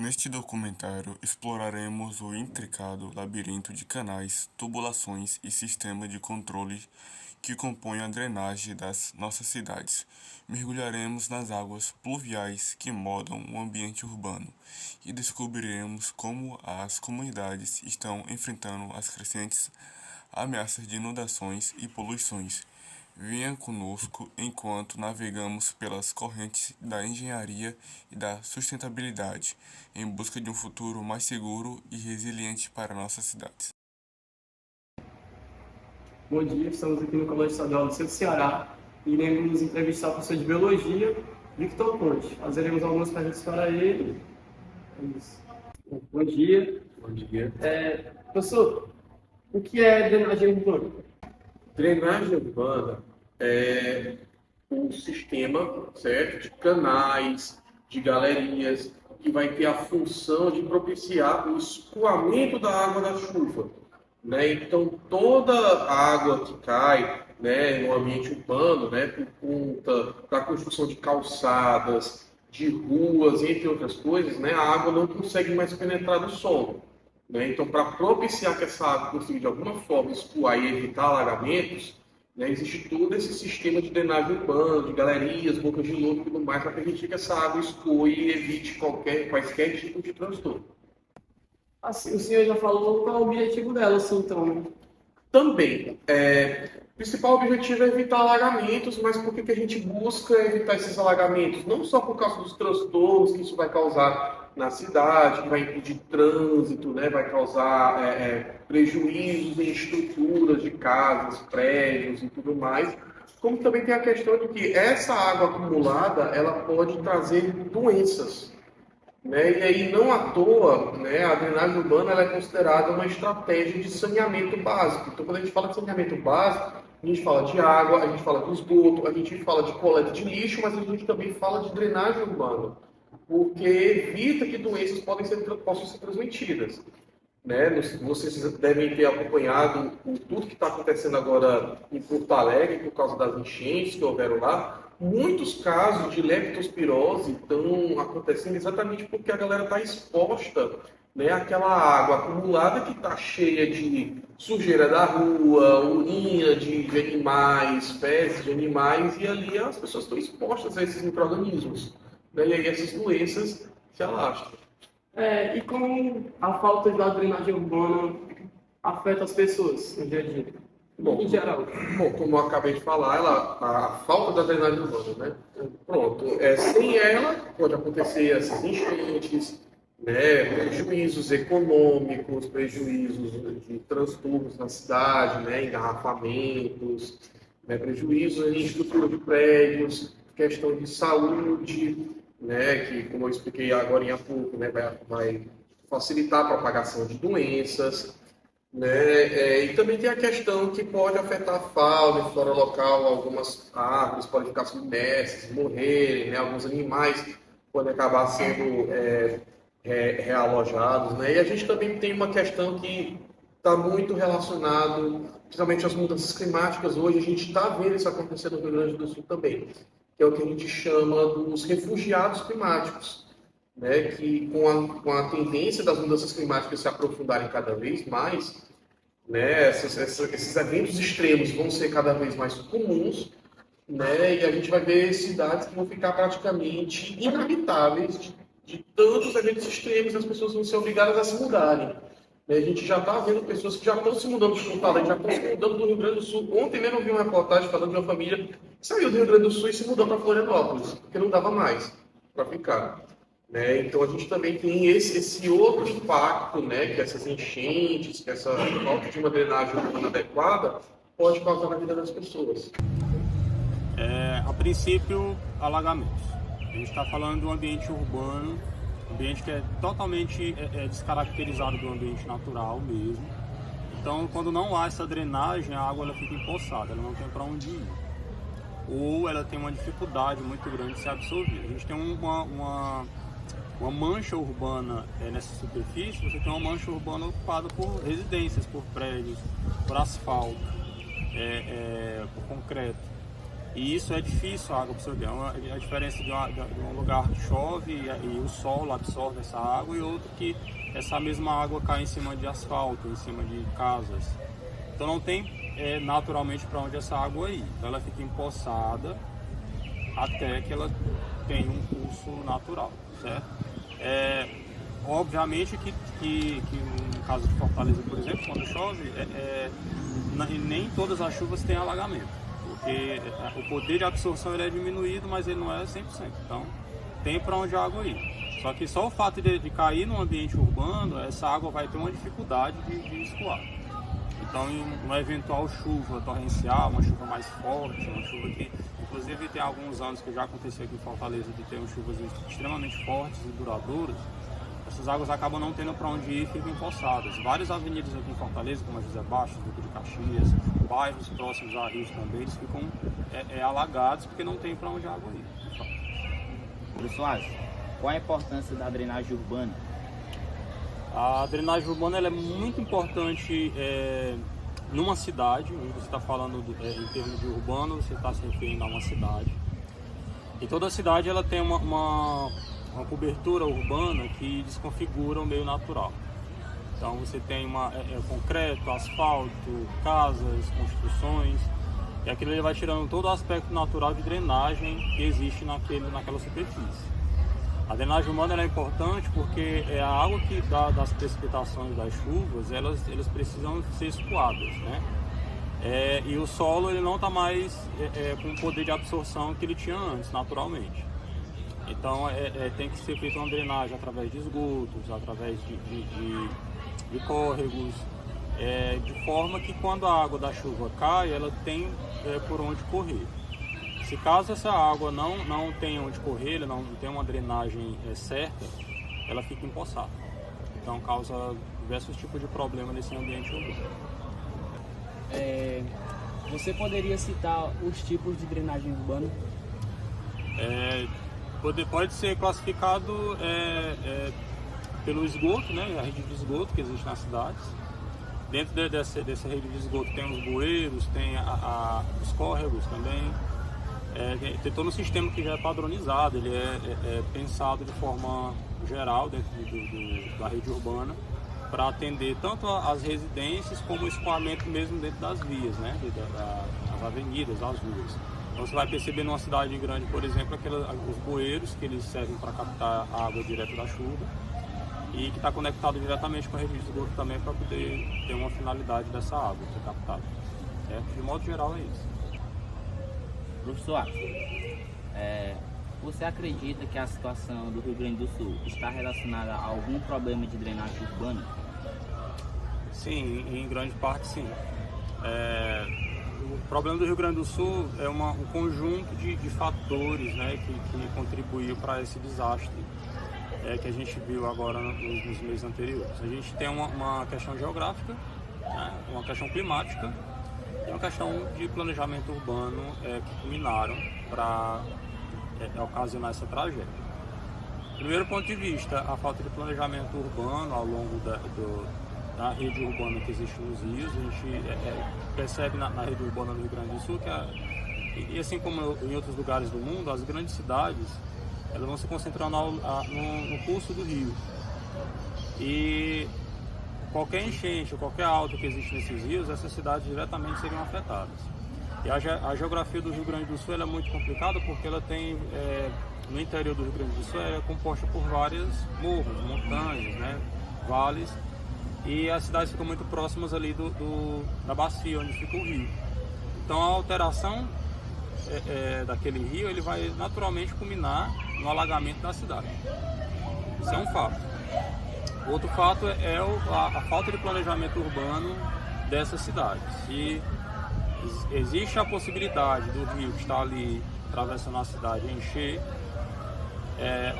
Neste documentário, exploraremos o intricado labirinto de canais, tubulações e sistema de controle que compõem a drenagem das nossas cidades. Mergulharemos nas águas pluviais que moldam o ambiente urbano e descobriremos como as comunidades estão enfrentando as crescentes ameaças de inundações e poluições. Venha conosco enquanto navegamos pelas correntes da engenharia e da sustentabilidade, em busca de um futuro mais seguro e resiliente para nossas cidades. Bom dia, estamos aqui no Colégio Estadual do Centro do Ceará e iremos entrevistar o professor de Biologia, Victor Ponte. Fazeremos algumas perguntas para ele. Bom dia. Bom dia. Professor, o que é drenagem urbana? Drenagem urbana é um sistema, certo, de canais, de galerias, que vai ter a função de propiciar o escoamento da água da chuva, né? Então, toda a água que cai, né, no ambiente urbano, né, por conta da construção de calçadas, de ruas, entre outras coisas, né, a água não consegue mais penetrar no solo, né? Então, para propiciar que essa água consiga de alguma forma escoar e evitar alagamentos, né, existe todo esse sistema de drenagem urbana, de galerias, bocas de lodo e tudo mais, para permitir que essa água escoe e evite quaisquer tipo de transtorno. Assim, o senhor já falou qual é o objetivo dela, assim, então, né? Também, o principal objetivo é evitar alagamentos, mas por que a gente busca evitar esses alagamentos? Não só por causa dos transtornos que isso vai causar na cidade, que vai impedir trânsito, né? Vai causar prejuízos em estruturas de casas, prédios e tudo mais, como também tem a questão de que essa água acumulada ela pode trazer doenças, né? E aí, não à toa, né, a drenagem urbana ela é considerada uma estratégia de saneamento básico. Então, quando a gente fala de saneamento básico, a gente fala de água, a gente fala de esgoto, a gente fala de coleta de lixo, mas a gente também fala de drenagem urbana, porque evita que doenças possam ser transmitidas, né? Vocês devem ter acompanhado tudo que está acontecendo agora em Porto Alegre por causa das enchentes que houveram lá. Muitos casos de leptospirose estão acontecendo exatamente porque a galera está exposta, né, àquela água acumulada que está cheia de sujeira da rua, urina de animais, fezes de animais, e ali as pessoas estão expostas a esses micro-organismos, né, e aí essas doenças se alastram. E como a falta da drenagem urbana afeta as pessoas no dia a dia, Bom, em geral? bom, como eu acabei de falar, a falta da drenagem urbana, né? Pronto, sem ela pode acontecer essas enchentes, né? Prejuízos econômicos, prejuízos de transtornos na cidade, né? Engarrafamentos, né? Prejuízos em estrutura de prédios, questão de saúde, né? Que, como eu expliquei agora há pouco, né? Vai facilitar a propagação de doenças, né? E também tem a questão que pode afetar a fauna e flora local, algumas árvores podem ficar submersas, morrerem, né? Alguns animais podem acabar sendo realojados, né? E a gente também tem uma questão que está muito relacionado, principalmente às mudanças climáticas. Hoje a gente está vendo isso acontecer no Rio Grande do Sul também, que é o que a gente chama dos refugiados climáticos, né, que com a tendência das mudanças climáticas se aprofundarem cada vez mais, né, esses eventos extremos vão ser cada vez mais comuns, né, e a gente vai ver cidades que vão ficar praticamente inabitáveis de tantos eventos extremos, as pessoas vão ser obrigadas a se mudarem. Né. A gente já está vendo pessoas que já estão se mudando de Porto Alegre, já estão se mudando do Rio Grande do Sul. Ontem mesmo eu vi uma reportagem falando de uma família que saiu do Rio Grande do Sul e se mudou para Florianópolis, porque não dava mais para ficar. Né? Então a gente também tem esse outro impacto, né, que essas enchentes, que essa falta de uma drenagem urbana adequada pode causar na vida das pessoas. A princípio, alagamentos. A gente está falando de um ambiente urbano, um ambiente que é totalmente descaracterizado do ambiente natural mesmo. Então, quando não há essa drenagem, a água ela fica empoçada, ela não tem para onde ir. Ou ela tem uma dificuldade muito grande de se absorver. A gente tem uma mancha urbana nessa superfície, você tem uma mancha urbana ocupada por residências, por prédios, por asfalto, por concreto. E isso é difícil a água absorver. É a diferença de um lugar que chove e o solo absorve essa água e outro que essa mesma água cai em cima de asfalto, em cima de casas. Então não tem naturalmente para onde essa água ir. Então ela fica empoçada até que ela tenha um curso natural, certo? Obviamente que no caso de Fortaleza, por exemplo, quando chove, nem todas as chuvas têm alagamento. Porque o poder de absorção ele é diminuído, mas ele não é 100%. Então, tem para onde a água ir. Só que só o fato de cair num ambiente urbano, essa água vai ter uma dificuldade de escoar. Então, em uma eventual chuva torrencial, uma chuva mais forte, uma chuva que, inclusive, tem alguns anos que já aconteceu aqui em Fortaleza de ter chuvas extremamente fortes e duradouras, essas águas acabam não tendo para onde ir e ficam empoçadas. Várias avenidas aqui em Fortaleza, como a José Bastos, Duque de Caxias, bairros próximos a rios também, eles ficam alagados porque não tem para onde a água ir. Professor, qual a importância da drenagem urbana? A drenagem urbana ela é muito importante numa cidade, onde você está falando em termos de urbano, você está se referindo a uma cidade. E toda cidade ela tem uma cobertura urbana que desconfigura o meio natural. Então você tem concreto, asfalto, casas, construções, e aquilo ele vai tirando todo o aspecto natural de drenagem que existe naquela superfície. A drenagem urbana ela é importante porque a água que dá das precipitações das chuvas, elas precisam ser escoadas, né? E o solo ele não está mais com o poder de absorção que ele tinha antes, naturalmente. Então tem que ser feita uma drenagem através de esgotos, através de córregos, de forma que quando a água da chuva cai, ela tem por onde correr. Se caso essa água não tem onde correr, ela não tem uma drenagem certa, ela fica empoçada. Então causa diversos tipos de problemas nesse ambiente urbano. Você poderia citar os tipos de drenagem urbana? Pode ser classificado pelo esgoto, né? A rede de esgoto que existe nas cidades. Dentro dessa rede de esgoto tem os bueiros, tem os córregos também. Tem todo um sistema que já é padronizado, ele é pensado de forma geral dentro da rede urbana para atender tanto as residências como o escoamento mesmo dentro das vias, né? Das avenidas, das ruas. Então você vai perceber numa cidade grande, por exemplo, os bueiros que eles servem para captar a água direto da chuva e que está conectado diretamente com a rede de esgoto também para poder ter uma finalidade dessa água ser captada. De modo geral é isso. Professor, você acredita que a situação do Rio Grande do Sul está relacionada a algum problema de drenagem urbana? Sim, em grande parte sim. O problema do Rio Grande do Sul é um conjunto de fatores, né, que contribuiu para esse desastre que a gente viu agora nos meses anteriores. A gente tem uma questão geográfica, né, uma questão climática e uma questão de planejamento urbano que culminaram para ocasionar essa tragédia. Primeiro ponto de vista, a falta de planejamento urbano ao longo da rede urbana que existe nos rios. A gente percebe na rede urbana do Rio Grande do Sul que, assim como em outros lugares do mundo, as grandes cidades elas vão se concentrando no curso do rio. E qualquer enchente, qualquer alta que existe nesses rios, essas cidades diretamente seriam afetadas. E a geografia do Rio Grande do Sul é muito complicada porque ela tem, no interior do Rio Grande do Sul, é composta por vários morros, montanhas, né, vales, e as cidades ficam muito próximas ali da bacia onde fica o rio. Então a alteração daquele rio ele vai naturalmente culminar no alagamento da cidade. Isso é um fato. Outro fato é a falta de planejamento urbano dessas cidades. Se existe a possibilidade do rio que está ali atravessando a cidade encher,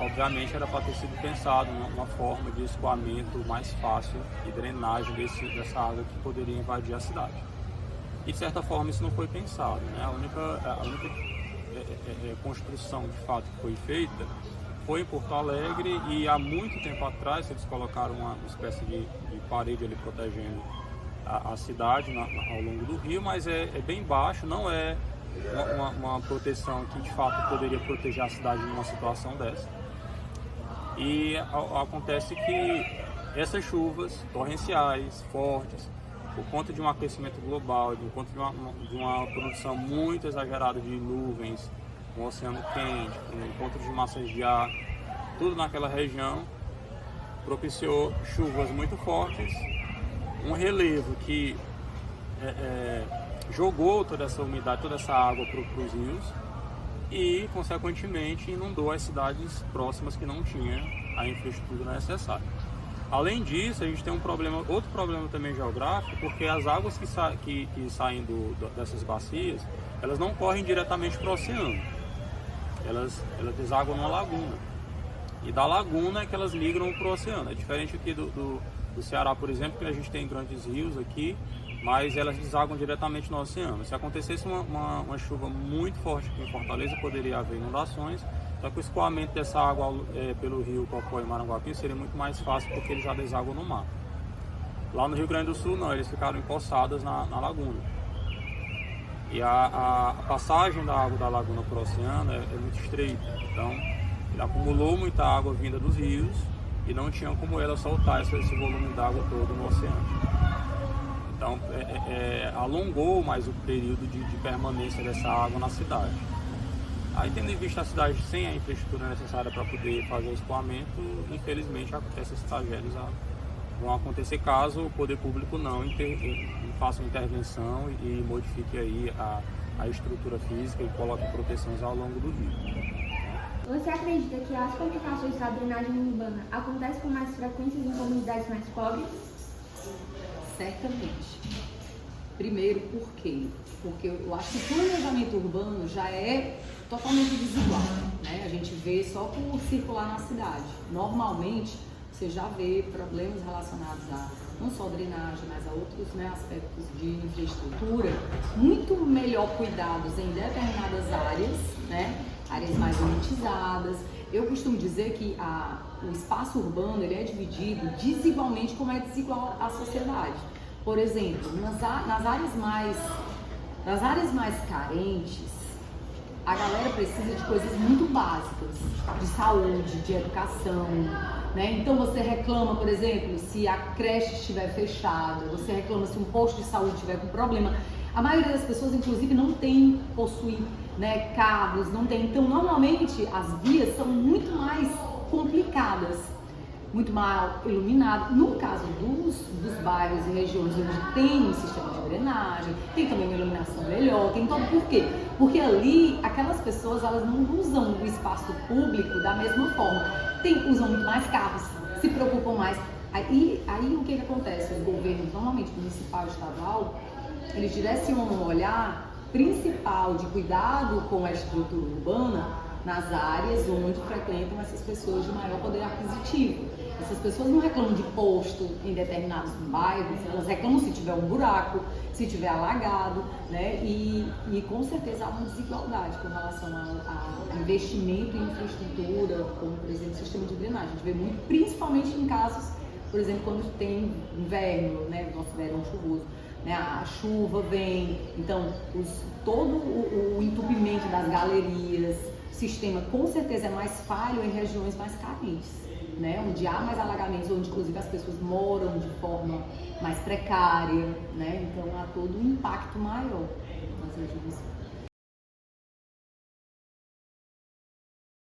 obviamente era para ter sido pensado numa forma de escoamento mais fácil e drenagem dessa água que poderia invadir a cidade. E de certa forma isso não foi pensado, né? A única construção de fato que foi feita foi em Porto Alegre e há muito tempo atrás eles colocaram uma espécie de parede ali protegendo a cidade ao longo do rio, mas é bem baixo, não é uma proteção que de fato poderia proteger a cidade numa situação dessa. E acontece que essas chuvas torrenciais, fortes, por conta de um aquecimento global, por conta de uma produção muito exagerada de nuvens, um oceano quente, um encontro de massas de ar, tudo naquela região, propiciou chuvas muito fortes, um relevo que jogou toda essa umidade, toda essa água para os rios e, consequentemente, inundou as cidades próximas que não tinham a infraestrutura necessária. Além disso, a gente tem outro problema também geográfico, porque as águas que saem dessas bacias, elas não correm diretamente para o oceano, elas desaguam numa laguna. E da laguna é que elas migram para o oceano. É diferente aqui do Ceará, por exemplo, que a gente tem grandes rios aqui, mas elas desaguam diretamente no oceano. Se acontecesse uma chuva muito forte aqui em Fortaleza, poderia haver inundações, só que o escoamento dessa água pelo rio Cocó e Maranguape seria muito mais fácil, porque eles já desaguam no mar. Lá no Rio Grande do Sul, não, eles ficaram empoçados na laguna. E a passagem da água da laguna para o oceano é muito estreita, então ele acumulou muita água vinda dos rios e não tinha como ela soltar esse volume d'água todo no oceano. Então, alongou mais o período de permanência dessa água na cidade. Aí, tendo em vista a cidade sem a infraestrutura necessária para poder fazer o escoamento, infelizmente, essas tragédias vão acontecer caso o poder público não faça uma intervenção e modifique aí a estrutura física e coloque proteções ao longo do rio. Você acredita que as complicações da drenagem urbana acontecem com mais frequência em comunidades mais pobres? Certamente. Primeiro, por quê? Porque eu acho que o planejamento urbano já é totalmente desigual, né? A gente vê só por circular na cidade. Normalmente, você já vê problemas relacionados a não só drenagem, mas a outros, né, aspectos de infraestrutura muito melhor cuidados em determinadas áreas, né? Áreas mais elitizadas. Eu costumo dizer que o espaço urbano ele é dividido desigualmente como é desigual a sociedade. Por exemplo, nas áreas mais carentes, a galera precisa de coisas muito básicas, de saúde, de educação, né? Então você reclama, por exemplo, se a creche estiver fechada, você reclama se um posto de saúde estiver com problema. A maioria das pessoas, inclusive, não possui, né, carros, não tem. Então, normalmente, as vias são muito mais complicadas, muito mal iluminadas. No caso dos bairros e regiões onde tem um sistema de drenagem, tem também uma iluminação melhor, tem todo. Por quê? Porque ali, aquelas pessoas, elas não usam o espaço público da mesma forma. Usam muito mais carros, se preocupam mais. Aí o que acontece? Os governos, normalmente municipal e estadual, eles direcionam um olhar principal de cuidado com a estrutura urbana nas áreas onde frequentam essas pessoas de maior poder aquisitivo. Essas pessoas não reclamam de posto em determinados bairros, elas reclamam se tiver um buraco, se tiver alagado, né? E com certeza há uma desigualdade com relação a investimento em infraestrutura, como, por exemplo, o sistema de drenagem. A gente vê muito, principalmente em casos, por exemplo, quando tem inverno, né? Nosso verão chuvoso. Né, a chuva vem, então todo o entupimento das galerias, o sistema com certeza é mais falho em regiões mais carentes, né, onde há mais alagamentos, onde inclusive as pessoas moram de forma mais precária, né, então há todo um impacto maior nas regiões.